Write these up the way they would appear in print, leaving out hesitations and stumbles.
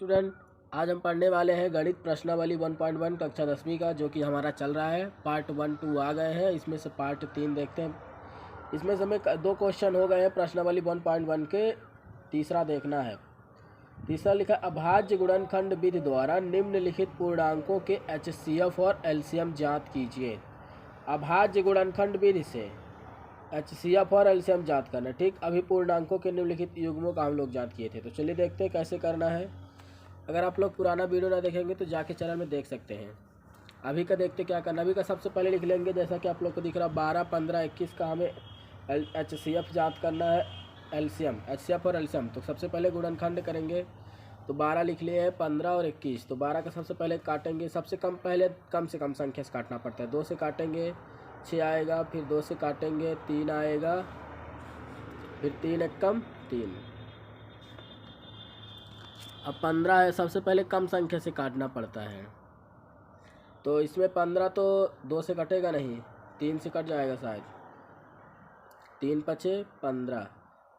Student, आज हम पढ़ने वाले हैं गणित प्रश्नावली 1.1 कक्षा 10वीं का, जो कि हमारा चल रहा है। पार्ट 1, 2 आ गए हैं, इसमें से पार्ट 3 देखते हैं। इसमें से हमें 2 क्वेश्चन हो गए हैं प्रश्नावली 1.1 के, तीसरा देखना है। तीसरा लिखा, अभाज्य गुणनखंड विधि द्वारा निम्नलिखित पूर्णांकों के HCF और LCM ज्ञात कीजिए। अभाज्य गुणनखंड विधि से HCF और LCM ज्ञात करना। ठीक, अभी पूर्णांकों के निम्नलिखित युग्मों का हम लोग ज्ञात किए थे, तो चलिए देखते हैं कैसे करना है। अगर आप लोग पुराना वीडियो ना देखेंगे तो जाके चैनल में देख सकते हैं। अभी का देखते क्या करना। अभी का सबसे पहले लिख लेंगे, जैसा कि आप लोग को दिख रहा 12, 15, 21 का हमें HCF ज्ञात करना है, LCM, HCF और LCM। तो सबसे पहले गुणनखंड करेंगे, तो 12 लिख लिए हैं, 15 और 21। तो 12 का सबसे पहले काटेंगे, सबसे कम पहले कम से कम संख्या से काटना पड़ता है। 2 से काटेंगे 6 आएगा, फिर 2 से काटेंगे 3 आएगा, फिर 3 एक कम 3। अब 15 है, सबसे पहले कम संख्या से काटना पड़ता है। तो इसमें 15 तो 2 से कटेगा नहीं, 3 से कट जाएगा शायद। 3 पचे 15,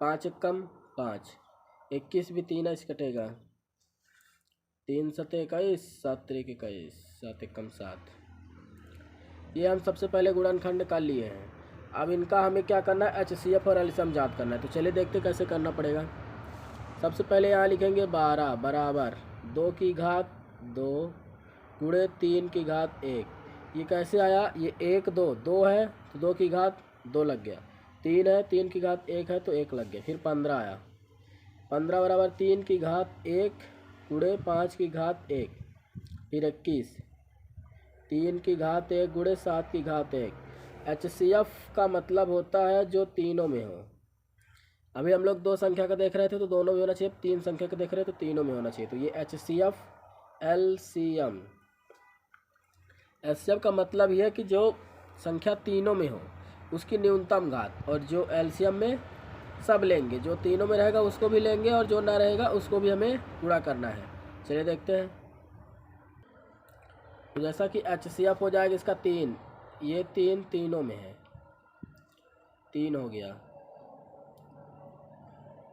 5 एक कम 5, 21 भी 3 से कटेगा। 3 सते 21, 7 त्रिक 21, 7 एक कम 7। ये हम सबसे पहले गुणनखंड कर लिए हैं। अब इनका हमें क्या करना है, HCF और LCM ज्ञात करना है। तो चलिए देखते कैसे करना पड़ेगा। सबसे पहले यहाँ लिखेंगे 12 बराबर 2 की घात 2 गुणे 3 की घात 1। ये कैसे आया, ये 1 2 है तो 2 की घात 2 लग गया, 3 है 3 की घात 1 है तो 1 लग गया। फिर 15 आया, 15 बराबर 3 की घात 1 गुणे 5 की घात 1। फिर 21, 3 की घात 1 गुणे 7 की घात 1। HCF का मतलब होता है जो तीनों में हो। अभी हम लोग 2 संख्या का देख रहे थे तो दोनों में होना चाहिए, 3 संख्या का देख रहे थे तो तीनों में होना चाहिए। तो ये HCF LCM। HCF का मतलब यह है कि जो संख्या तीनों में हो उसकी न्यूनतम घात, और जो LCM में सब लेंगे, जो तीनों में रहेगा उसको भी लेंगे और जो ना रहेगा उसको भी हमें गुणा करना है। चलिए देखते हैं। तो जैसा कि HCF हो जाएगा इसका 3, ये 3 तीनों में है, 3 हो गया।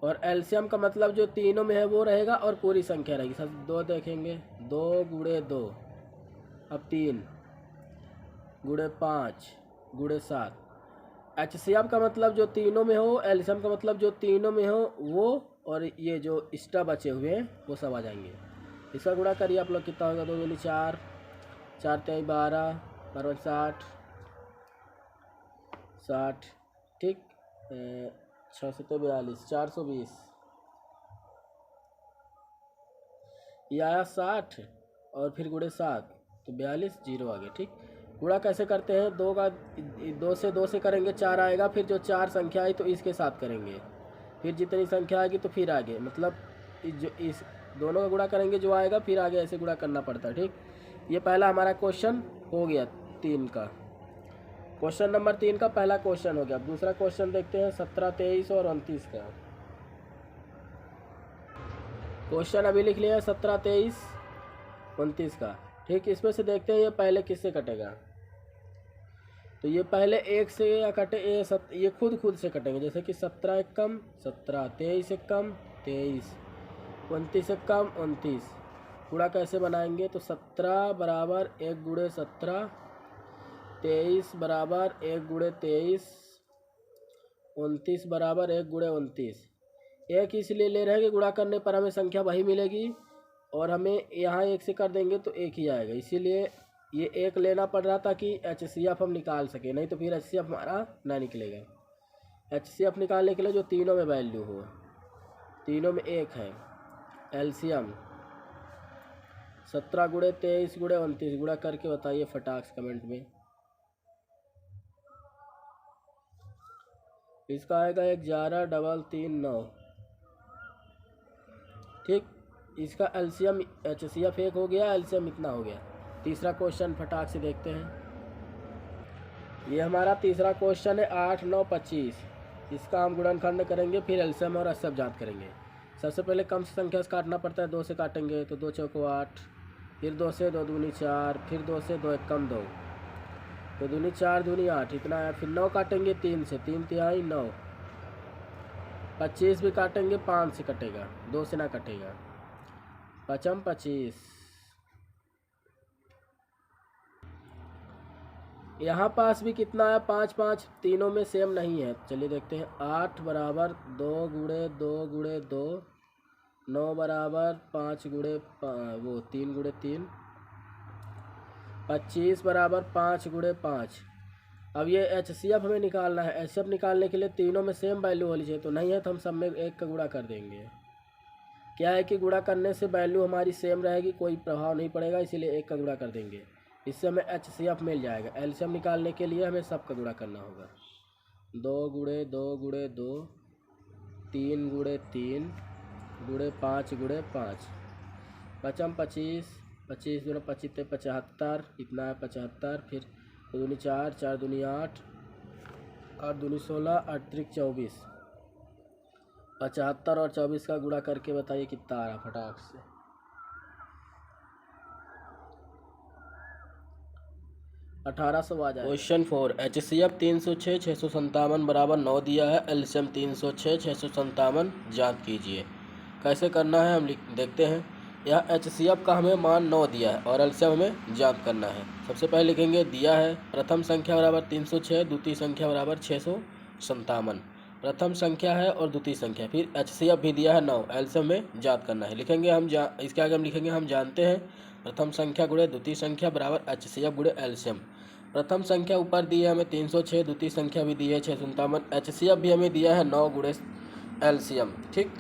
और LCM का मतलब जो तीनों में है वो रहेगा और पूरी संख्या रहेगी। सब 2 देखेंगे, 2 गुणे 2, अब 3 गुणे 5 गुणे 7। HCF का मतलब जो तीनों में हो, LCM का मतलब जो तीनों में हो वो, और ये जो एक्स्ट्रा बचे हुए हैं वो सब आ जाएंगे। इसका गुणा करिए आप लोग, कितना होगा, 2 दूनी 4, 4 3 12, 12 60, 60, ठीक, 6 सौ 42, 420। ये आया 60 और फिर गुणे 7 तो 42, 0 आ गया। ठीक, गुणा कैसे करते हैं, 2 से करेंगे 4 आएगा, फिर जो 4 संख्या आई तो इसके साथ करेंगे, फिर जितनी संख्या आएगी तो फिर आगे, मतलब इस दोनों का गुणा करेंगे जो आएगा, फिर आगे ऐसे गुणा करना पड़ता है। ठीक, ये पहला हमारा क्वेश्चन हो गया 3 का। क्वेश्चन नंबर 3 का पहला क्वेश्चन हो गया। दूसरा क्वेश्चन देखते हैं 17, 23 और 29 का। क्वेश्चन अभी लिख लिया है 17, 23, 29 का। ठीक, इसमें से देखते हैं ये पहले किससे कटेगा। तो ये पहले 1 से या कटे, ये खुद से कटेंगे, जैसे कि 17 एक कम 17, 23 एक कम 23, 29 एक कम 29। गुणा कैसे बनाएंगे, तो 17 बराबर 1 गुणे 17, 23 बराबर 1 गुणे 23, 29 बराबर 1 गुणे 29। एक इसलिए ले रहे हैं कि गुणा करने पर हमें संख्या वही मिलेगी, और हमें यहाँ 1 से कर देंगे तो 1 ही आएगा, इसीलिए ये 1 लेना पड़ रहा ताकि HCF हम निकाल सके, नहीं तो फिर HCF हमारा ना निकलेगा। HCF निकालने के लिए जो तीनों में वैल्यू हो, तीनों में 1 है। LCM 17 गुणे 23 गुणे 29, गुणा करके बताइए फटाक से कमेंट में। इसका आएगा 11 डबल 3 9। ठीक, इसका LCM HCF 1 हो गया, LCM इतना हो गया। तीसरा क्वेश्चन फटाक से देखते हैं। ये हमारा तीसरा क्वेश्चन है 8, 9, 25। इसका हम गुणनखंड करेंगे, फिर LCM और HCF ज्ञात करेंगे। सबसे पहले कम से संख्या से काटना पड़ता है, 2 से काटेंगे तो 2 चौको 8, फिर 2 से 2 दूनी 4, फिर 2 से 2 एक कम 2, 2 दूनी 4 दूनी 8, इतना है। फिर 9 काटेंगे 3 से, 3 तिहाई 9, 25 भी काटेंगे 5 से कटेगा, 2 से ना कटेगा। पचम 25। यहाँ पास भी कितना है, 5 5, तीनों में सेम नहीं है। चलिए देखते हैं। 8 बराबर 2 गुणे 2 गुणे 2, 9 बराबर 5 गुणे 3 गुणे 3, 25 बराबर 5 गुणे 5। अब ये HCF हमें निकालना है। HCF निकालने के लिए तीनों में सेम वैल्यू होनी चाहिए, तो नहीं है तो हम सब में एक का गुणा कर देंगे। क्या है कि गुणा करने से वैल्यू हमारी सेम रहेगी, कोई प्रभाव नहीं पड़ेगा, इसीलिए एक का गुणा कर देंगे। इससे हमें HCF मिल जाएगा। LCM निकालने के लिए हमें सब का गुणा करना होगा। 2 गुणे 2 गुणे 2, 3 गुणे 3 गुणे 5 गुणे 5, पचम 25। 25 दूनी 25 75, इतना है 75। फिर 2 दूनी 4, 4 दूनी 8, 8 दूनी 16, 8 त्रिक 24। 75 और 24 का गुणा करके बताइए कितना आ रहा फटाक से। 1800 आ जाएगा। क्वेश्चन 4, HCF 306 657 बराबर 9 दिया है। LCM 306 657 ज्ञात कीजिए। कैसे करना है हम देखते हैं। यह HCF का हमें मान 9 दिया है और LCM हमें ज्ञात करना है। सबसे पहले लिखेंगे दिया है प्रथम संख्या बराबर 306, द्वितीय संख्या बराबर 657। प्रथम संख्या है और द्वितीय संख्या, फिर HCF भी दिया है 9, LCM में ज्ञात करना है। लिखेंगे हम इसके आगे हम लिखेंगे हम जानते हैं प्रथम संख्या गुणे द्वितीय संख्या बराबर HCF गुणे LCM। प्रथम संख्या ऊपर दी है हमें 306, द्वितीय संख्या भी दी है 657, HCF भी हमें दिया है 9 गुणे LCM। ठीक,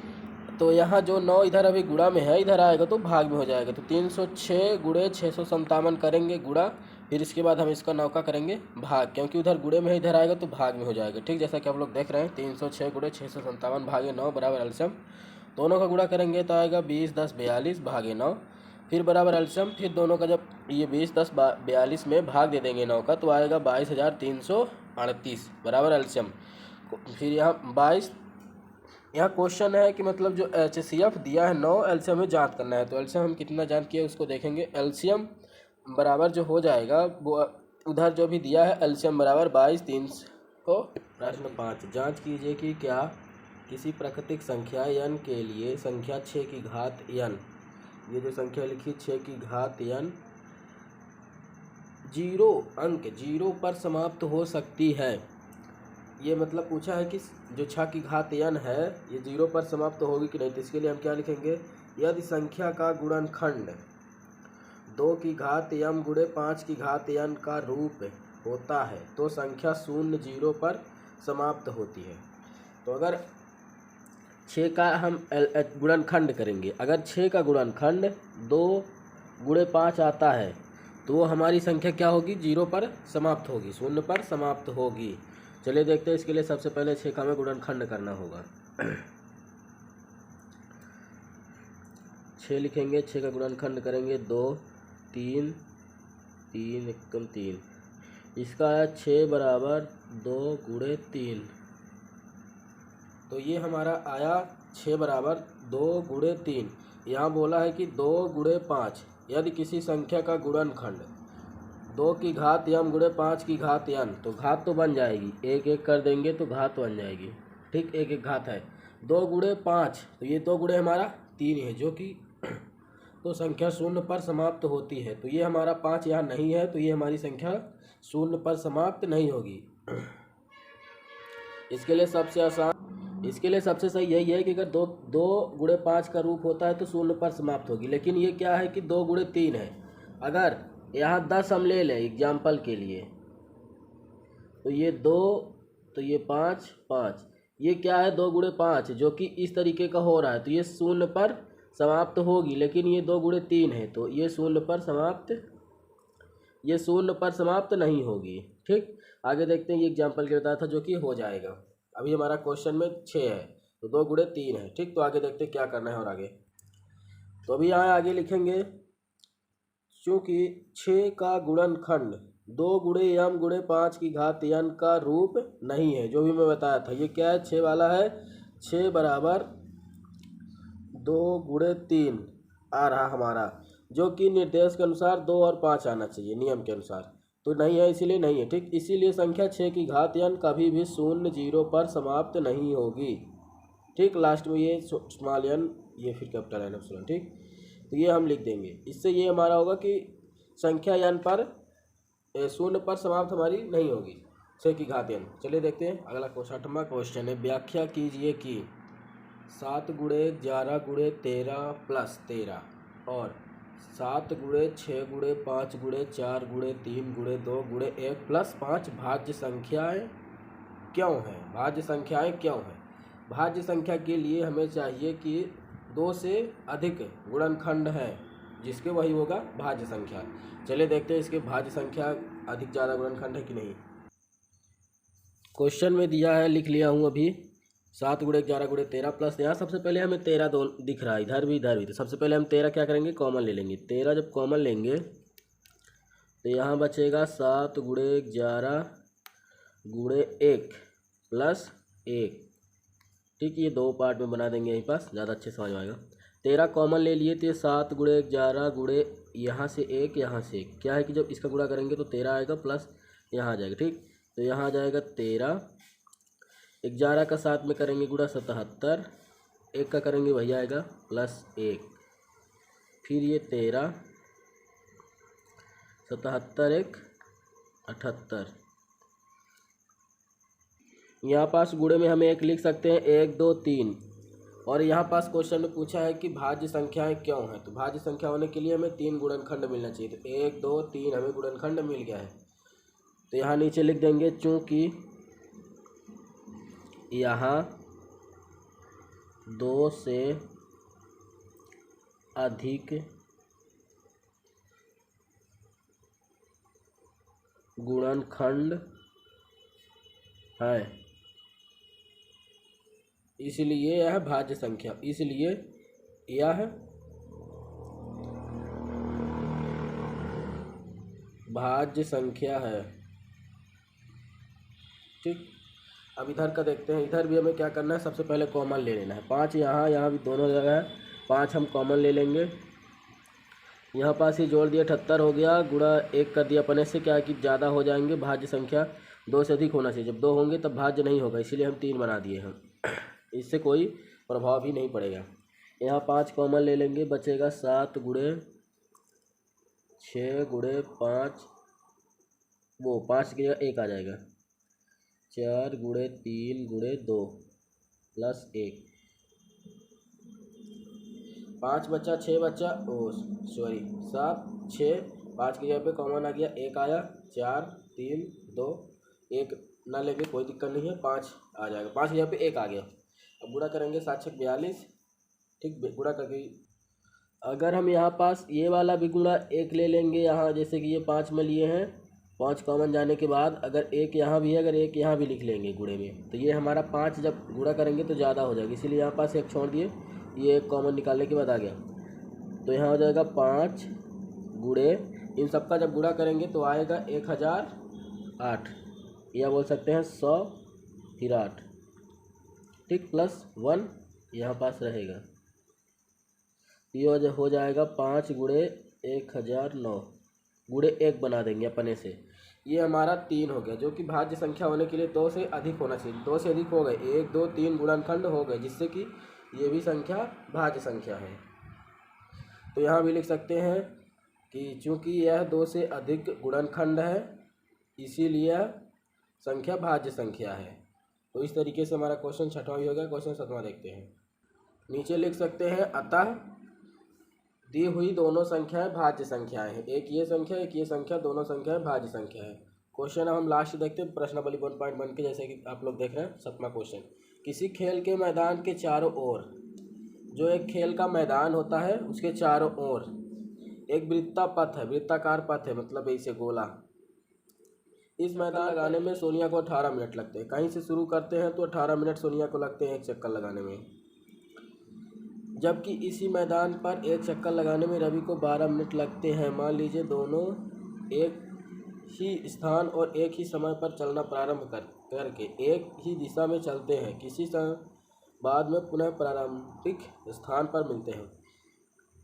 तो यहाँ जो 9 इधर अभी गुणा में है, इधर आएगा तो भाग में हो जाएगा। तो 306 गुणे 657 करेंगे गुणा, फिर इसके बाद हम इसका 9 का करेंगे भाग, क्योंकि उधर गुणे में है, इधर आएगा तो भाग में हो जाएगा। ठीक, जैसा कि आप लोग देख रहे हैं 306 गुणे 657 भागे 9 बराबर LCM। दोनों का गुणा करेंगे तो आएगा 20 10 42 भागे 9, फिर बराबर LCM। फिर दोनों का जब ये 20 10 42 में भाग दे देंगे 9 का तो आएगा 22,338 बराबर LCM। फिर यहाँ 22, यहाँ क्वेश्चन है कि मतलब जो HCF दिया है 9, LCM में ज्ञात करना है। तो LCM हम कितना ज्ञात किया उसको देखेंगे। LCM बराबर जो हो जाएगा वो उधर जो भी दिया है LCM बराबर 22,300 को। प्रश्न 5, जांच कीजिए कि क्या किसी प्राकृतिक संख्या n के लिए संख्या 6 की घात n, ये जो संख्या लिखी 6 की घात n 0 अंक 0 पर समाप्त हो सकती है। ये मतलब पूछा है कि जो 6 की घात n है ये 0 पर समाप्त होगी कि नहीं। तो इसके लिए हम क्या लिखेंगे, यदि संख्या का गुणनखंड 2 की घात m गुणे 5 की घात n का रूप होता है तो संख्या 0 0 पर समाप्त होती है। तो अगर 6 का हम गुणनखंड करेंगे, अगर 6 का गुणनखंड 2 गुणे 5 आता है तो वो हमारी संख्या क्या होगी, 0 पर समाप्त होगी, 0 पर समाप्त होगी। चलिए देखते हैं। इसके लिए सबसे पहले 6 का हमें गुणनखंड करना होगा। 6 लिखेंगे, 6 का गुणनखंड करेंगे 2 3 3 एकम 3, इसका है 6 बराबर 2 गुणे 3। तो ये हमारा आया 6 बराबर 2 गुणे 3। यहाँ बोला है कि 2 गुणे 5, यदि किसी संख्या का गुणनखंड 2 की घात m गुणे 5 की घात n, तो घात तो बन जाएगी, एक एक कर देंगे तो घात बन जाएगी। ठीक, एक एक घात है। 2 गुणे 5, तो ये 2 गुणे हमारा 3 है जो कि तो संख्या 0 पर समाप्त होती है। तो ये हमारा 5 यहाँ नहीं है, तो ये हमारी संख्या 0 पर समाप्त नहीं होगी। इसके लिए सबसे आसान, इसके लिए सबसे सही यही है कि अगर 2 गुणे 5 का रूप होता है तो 0 पर समाप्त होगी। लेकिन ये क्या है कि 2 गुणे 3 है। अगर यहाँ 10 हम ले लें एग्जाम्पल के लिए, तो ये 2, तो ये 5 5, ये क्या है 2 गुणे 5 जो कि इस तरीके का हो रहा है, तो ये 0 पर समाप्त होगी। लेकिन ये 2 गुणे 3 है तो ये 0 पर समाप्त, ये 0 पर समाप्त नहीं होगी। ठीक, आगे देखते हैं। ये एग्जाम्पल के बताया था जो कि हो जाएगा। अभी हमारा क्वेश्चन में 6 है तो 2 गुणे 3 है। ठीक, तो आगे देखते हैं क्या करना है और आगे। तो अभी यहाँ आगे लिखेंगे चूँकि 6 का गुणनखंड 2 गुणे m गुणे 5 की घात n का रूप नहीं है, जो भी मैं बताया था। ये क्या है, 6 वाला है। 6 बराबर 2 गुणे 3 आ रहा हमारा, जो कि निर्देश के अनुसार 2 और 5 आना चाहिए नियम के अनुसार, तो नहीं है, इसीलिए नहीं है। ठीक, इसीलिए संख्या 6 की घात n कभी भी 0 0 पर समाप्त नहीं होगी। ठीक, लास्ट में ये स्मॉल n, ये फिर कैपिटल N एप्सिलॉन। ठीक, तो ये हम लिख देंगे। इससे ये हमारा होगा कि संख्या n पर शून्य पर समाप्त हमारी नहीं होगी, 6 की घात n। चलिए देखते हैं अगला क्वेश्चन। 8वां क्वेश्चन है, व्याख्या कीजिए कि 7 गुणे 11 गुणे 13 प्लस 13 और 7 गुणे 6 गुणे 5 गुणे 4 गुणे 3 गुणे 2 गुणे 1 प्लस 5 भाज्य संख्याएं क्यों हैं? भाज्य संख्याएं क्यों हैं? भाज्य संख्या के लिए हमें चाहिए कि 2 से अधिक गुणनखंड है, जिसके वही होगा भाज्य संख्या। चलिए देखते हैं इसके भाज्य संख्या अधिक ज़्यादा गुणनखंड है कि नहीं। क्वेश्चन में दिया है, लिख लिया हूँ अभी, 7 गुणे 11 गुणे 13 प्लस, यहाँ सबसे पहले हमें 13 दो दिख रहा है, इधर भी इधर भी। तो सबसे पहले हम 13 क्या करेंगे, कॉमन ले लेंगे। 13 जब कॉमन लेंगे तो यहाँ बचेगा 7 गुणे 11 गुणे 1 प्लस 1। ठीक, ये 2 पार्ट में बना देंगे, यहीं पास ज़्यादा अच्छे समझ में आएगा। 13 कॉमन ले लिए थे, 7 गुणे 11 गुणे यहाँ से 1 यहाँ से 1, क्या है कि जब इसका गुणा करेंगे तो 13 आएगा प्लस यहाँ आ जाएगा। ठीक, तो यहाँ आ जाएगा 13, 11 का 7 में करेंगे गुणा 77, 1 का करेंगे वही आएगा प्लस 1, फिर ये 13, 77 1 78। यहाँ पास गुणे में हम 1 लिख सकते हैं, 1 2 3। और यहाँ पास क्वेश्चन में पूछा है कि भाज्य संख्याएं क्यों हैं। तो भाज्य संख्या होने के लिए हमें 3 गुणनखंड मिलना चाहिए। तो 1 2 3 हमें गुणनखंड मिल गया है। तो यहाँ नीचे लिख देंगे, चूँकि यहाँ 2 से अधिक गुणनखंड है, इसलिए यह भाज्य संख्या, इसलिए यह भाज्य संख्या है। ठीक, अब इधर का देखते हैं। इधर भी हमें क्या करना है, सबसे पहले कॉमन ले लेना है। 5 यहाँ, यहाँ भी दोनों जगह है, 5 हम कॉमन ले लेंगे। यहाँ पास ही जोड़ दिया, 78 हो गया, गुणा 1 कर दिया अपने से, क्या है कि ज़्यादा हो जाएंगे। भाज्य संख्या 2 से अधिक होना चाहिए, जब 2 होंगे तब भाज्य नहीं होगा, इसीलिए हम 3 बना दिए हैं। इससे कोई प्रभाव भी नहीं पड़ेगा। यहाँ 5 कॉमन ले लेंगे, बचेगा 7 गुणे 6 गुणे 5, वो 5 की जगह 1 आ जाएगा, 4 गुणे 3 गुणे 2 प्लस 1, 5 बचा, 6 बचा, ओ सॉरी 7 6, 5 की जगह पे कॉमन आ गया, 1 आया, 4 3 2 1 ना लेंगे, कोई दिक्कत नहीं है, 5 आ जाएगा, 5 की जगह पे 1 आ गया। अब गुणा करेंगे 7 6 42। ठीक, गुणा करके अगर हम यहाँ पास ये वाला भी गुणा 1 ले लेंगे, यहाँ जैसे कि ये 5 में लिए हैं, 5 कॉमन जाने के बाद अगर 1 यहाँ भी है, अगर 1 यहाँ भी लिख लेंगे गुणे में, तो ये हमारा 5 जब गुणा करेंगे तो ज़्यादा हो जाएगा, इसीलिए यहाँ पास 1 छोड़ दिए, ये 1 कॉमन निकालने के बाद आ गया। तो यहाँ हो जाएगा 5 गुणे, इन सबका जब गुणा करेंगे तो आएगा 1008, या बोल सकते हैं 100 फिर 8। ठीक, प्लस 1 यहाँ पास रहेगा, ये हो जाएगा 5 गुणे 1009 गुणे 1 बना देंगे अपने से। ये हमारा 3 हो गया, जो कि भाज्य संख्या होने के लिए 2 से अधिक होना चाहिए। 2 से अधिक हो गए, 1 2 3 गुणनखंड हो गए, जिससे कि ये भी संख्या भाज्य संख्या है। तो यहाँ भी लिख सकते हैं कि चूँकि यह 2 से अधिक गुणनखंड है, इसीलिए संख्या भाज्य संख्या है। तो इस तरीके से हमारा क्वेश्चन 6वां भी हो गया। क्वेश्चन 7वां देखते हैं। नीचे लिख सकते हैं, अतः दी हुई दोनों संख्याएं भाज्य संख्याएं हैं। एक ये संख्या, दोनों संख्याएं भाज्य संख्या है। क्वेश्चन अब हम लास्ट देखते हैं, प्रश्नावली 1.1 के, जैसे कि आप लोग देख रहे हैं। 7वां क्वेश्चन, किसी खेल के मैदान के चारों ओर, जो एक खेल का मैदान होता है उसके चारों ओर एक वृत्तापथ है, वृत्ताकार पथ है, मतलब ऐसे गोला। इस मैदान लगाने में सोनिया को 18 मिनट लगते हैं। कहीं से शुरू करते हैं तो 18 मिनट सोनिया को लगते हैं एक चक्कर लगाने में, जबकि इसी मैदान पर एक चक्कर लगाने में रवि को 12 मिनट लगते हैं। मान लीजिए दोनों एक ही स्थान और एक ही समय पर चलना प्रारंभ करके एक ही दिशा में चलते हैं। किसी समय बाद में पुनः प्रारंभिक स्थान पर मिलते हैं।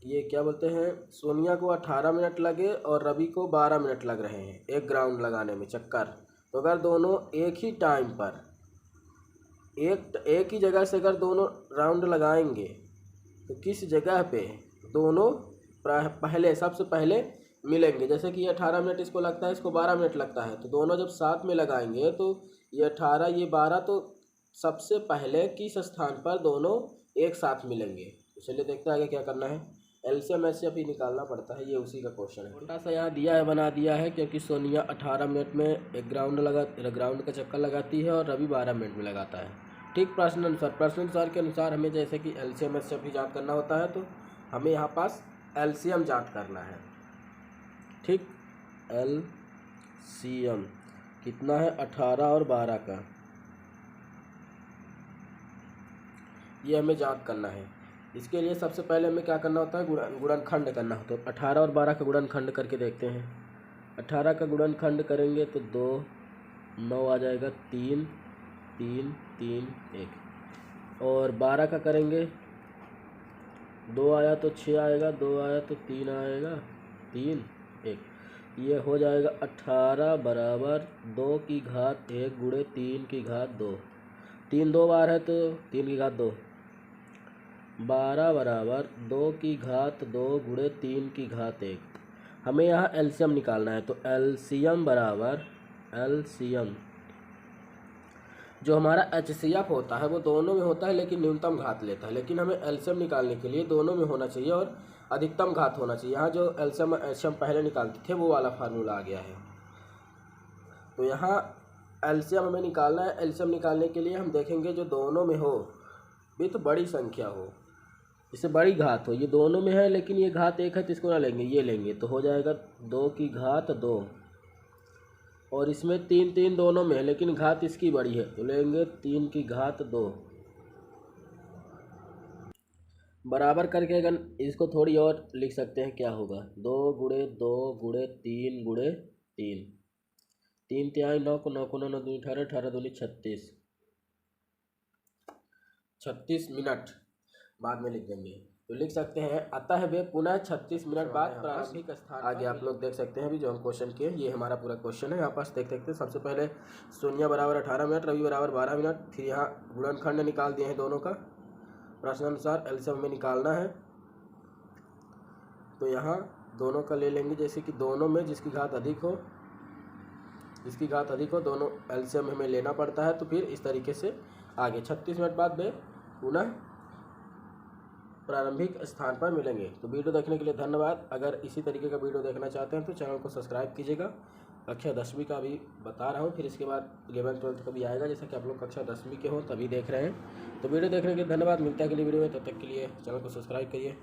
ये क्या बोलते हैं, सोनिया को 18 मिनट लगे और रवि को 12 मिनट लग रहे हैं एक ग्राउंड लगाने में चक्कर। तो अगर दोनों एक ही टाइम पर एक ही जगह से अगर दोनों राउंड लगाएंगे तो किस जगह पे दोनों पहले सबसे पहले मिलेंगे। जैसे कि ये 18 मिनट इसको लगता है, इसको 12 मिनट लगता है, तो दोनों जब साथ में लगाएंगे तो ये 18 ये 12, तो सबसे पहले किस स्थान पर दोनों एक साथ मिलेंगे। तो चलिए देखते हैं आगे क्या करना है। एलसीएम एचसीएफ ही निकालना पड़ता है, ये उसी का क्वेश्चन है। छोटा सा यहाँ दिया है, बना दिया है, क्योंकि सोनिया 18 मिनट में एक ग्राउंड का चक्कर लगाती है और रवि 12 मिनट में लगाता है। ठीक प्रश्नानुसार के अनुसार हमें जैसे कि एलसीएम एचसीएफ ही ज्ञात करना होता है, तो हमें यहाँ पास एलसीएम ज्ञात करना है। ठीक, एलसीएम कितना है 18 और 12 का, ये हमें ज्ञात करना है। इसके लिए सबसे पहले हमें क्या करना होता है, गुणनखंड करना होता है। तो 18 और 12 का गुणनखंड करके देखते हैं। 18 का गुणनखंड करेंगे तो 2 9 आ जाएगा, 3 3 3 1। और 12 का करेंगे, 2 आया तो 6 आएगा, 2 आया तो 3 आएगा, 3 1। ये हो जाएगा 18 बराबर 2 की घात 1 गुणे 3 की घात 2। 3 2 बार है तो 3 की घात 2। 12 बराबर 2 की घात 2 गुणे 3 की घात 1। हमें यहाँ एलसीएम निकालना है, तो एलसीएम बराबर एलसीएम जो हमारा एचसीएफ होता है वो दोनों में होता है लेकिन न्यूनतम घात लेता है, लेकिन हमें एलसीएम निकालने के लिए दोनों में होना चाहिए और अधिकतम घात होना चाहिए। यहाँ जो एलसीएम एचसीएम पहले निकालते थे वो वाला फार्मूला आ गया है। तो यहाँ एलसीएम हमें निकालना है। एलसीएम निकालने के लिए हम देखेंगे जो दोनों में हो भी तो बड़ी संख्या हो, इससे बड़ी घात हो। ये दोनों में है लेकिन ये घात 1 है तो इसको ना लेंगे, ये लेंगे, तो हो जाएगा 2 की घात 2। और इसमें 3 3 दोनों में है लेकिन घात इसकी बड़ी है, तो लेंगे 3 की घात 2। बराबर करके अगर इसको थोड़ी और लिख सकते हैं, क्या होगा, 2 गुणे 2 गुणे 3 गुणे 3। 3 तिहाई 9 को 9 को 9 9 दूनी 18, 18 दूनी 36। 36 मिनट बाद में लिख देंगे, तो लिख सकते हैं अतः वे पुनः 36 मिनट बाद प्रारंभिक स्थान। आगे आप लोग देख सकते हैं अभी जो हम क्वेश्चन किए, ये हमारा पूरा क्वेश्चन है। यहाँ पास देख सकते हैं सबसे पहले सोनिया बराबर 18 मिनट, रवि बराबर 12 मिनट, फिर यहाँ गुणनखंड निकाल दिए हैं दोनों का। प्रश्नानुसार एलसीएम में निकालना है, तो यहाँ दोनों का ले लेंगे। जैसे कि दोनों में जिसकी घात अधिक हो, दोनों एलसीएम हमें लेना पड़ता है। तो फिर इस तरीके से आगे 36 मिनट बाद वे पुनः प्रारंभिक स्थान पर मिलेंगे। तो वीडियो देखने के लिए धन्यवाद। अगर इसी तरीके का वीडियो देखना चाहते हैं तो चैनल को सब्सक्राइब कीजिएगा। कक्षा 10वीं का भी बता रहा हूँ, फिर इसके बाद 11th 12th का भी आएगा, जैसा कि आप लोग कक्षा 10वीं के हो तभी देख रहे हैं। तो वीडियो देखने के लिए धन्यवाद। मिलता है अगली वीडियो में, तब तक के लिए चैनल को सब्सक्राइब करिए।